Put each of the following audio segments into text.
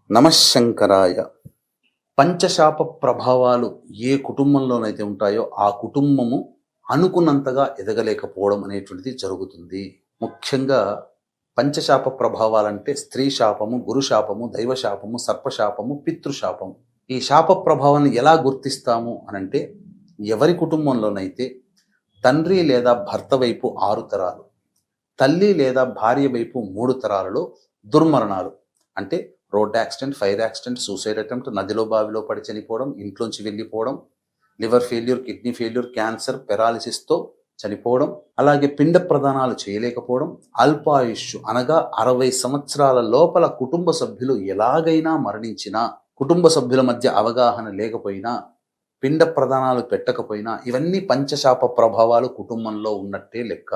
నమశంకరాయ. పంచశాప ప్రభావాలు ఏ కుటుంబంలోనైతే ఉంటాయో ఆ కుటుంబము అనుకున్నంతగా ఎదగలేకపోవడం అనేటువంటిది జరుగుతుంది. ముఖ్యంగా పంచశాప ప్రభావాలంటే స్త్రీ శాపము, గురు శాపము, దైవ శాపము, సర్పశాపము, పితృశాపము. ఈ శాప ప్రభావాన్ని ఎలా గుర్తిస్తాము అనంటే, ఎవరి కుటుంబంలోనైతే తండ్రి లేదా భర్త వైపు 6 తరాలు, తల్లి లేదా భార్య వైపు 3 తరాలలో దుర్మరణాలు అంటే road accident, fire accident, suicide attempt, నదిలో బావిలో పడి చనిపోవడం, ఇంట్లోంచి వెళ్ళిపోవడం, liver failure, kidney failure, cancer, పెరాలిసిస్తో చనిపోవడం, అలాగే పిండ ప్రదానాలు చేయలేకపోవడం, అల్పాయుష్షు అనగా 60 సంవత్సరాల లోపల కుటుంబ సభ్యులు ఎలాగైనా మరణించినా, కుటుంబ సభ్యుల మధ్య అవగాహన లేకపోయినా, పిండ ప్రదానాలు పెట్టకపోయినా ఇవన్నీ పంచశాప ప్రభావాలు కుటుంబంలో ఉన్నట్టే లెక్క.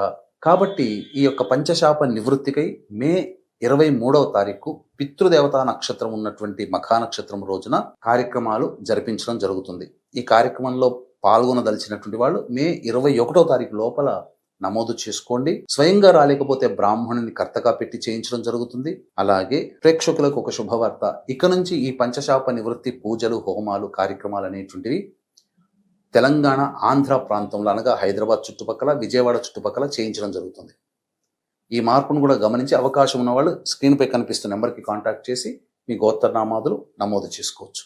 కాబట్టి ఈ యొక్క పంచశాప నివృత్తికై మే 23వ తారీఖు పితృదేవతా నక్షత్రం ఉన్నటువంటి మఖా నక్షత్రం రోజున కార్యక్రమాలు జరిపించడం జరుగుతుంది. ఈ కార్యక్రమంలో పాల్గొనదలిచినటువంటి వాళ్ళు మే 21వ తారీఖు లోపల నమోదు చేసుకోండి. స్వయంగా రాలేకపోతే బ్రాహ్మణుని కర్తగా పెట్టి చేయించడం జరుగుతుంది. అలాగే ప్రేక్షకులకు ఒక శుభవార్త, ఇక నుంచి ఈ పంచశాప నివృత్తి పూజలు, హోమాలు, కార్యక్రమాలు అనేటువంటివి తెలంగాణ, ఆంధ్ర ప్రాంతంలో అనగా హైదరాబాద్ చుట్టుపక్కల, విజయవాడ చుట్టుపక్కల చేయించడం జరుగుతుంది. ఈ మార్పును కూడా గమనించి అవకాశం ఉన్నవాళ్ళు స్క్రీన్పై కనిపిస్తున్న నెంబర్కి కాంటాక్ట్ చేసి మీ గోత్రనామాదులు నమోదు చేసుకోవచ్చు.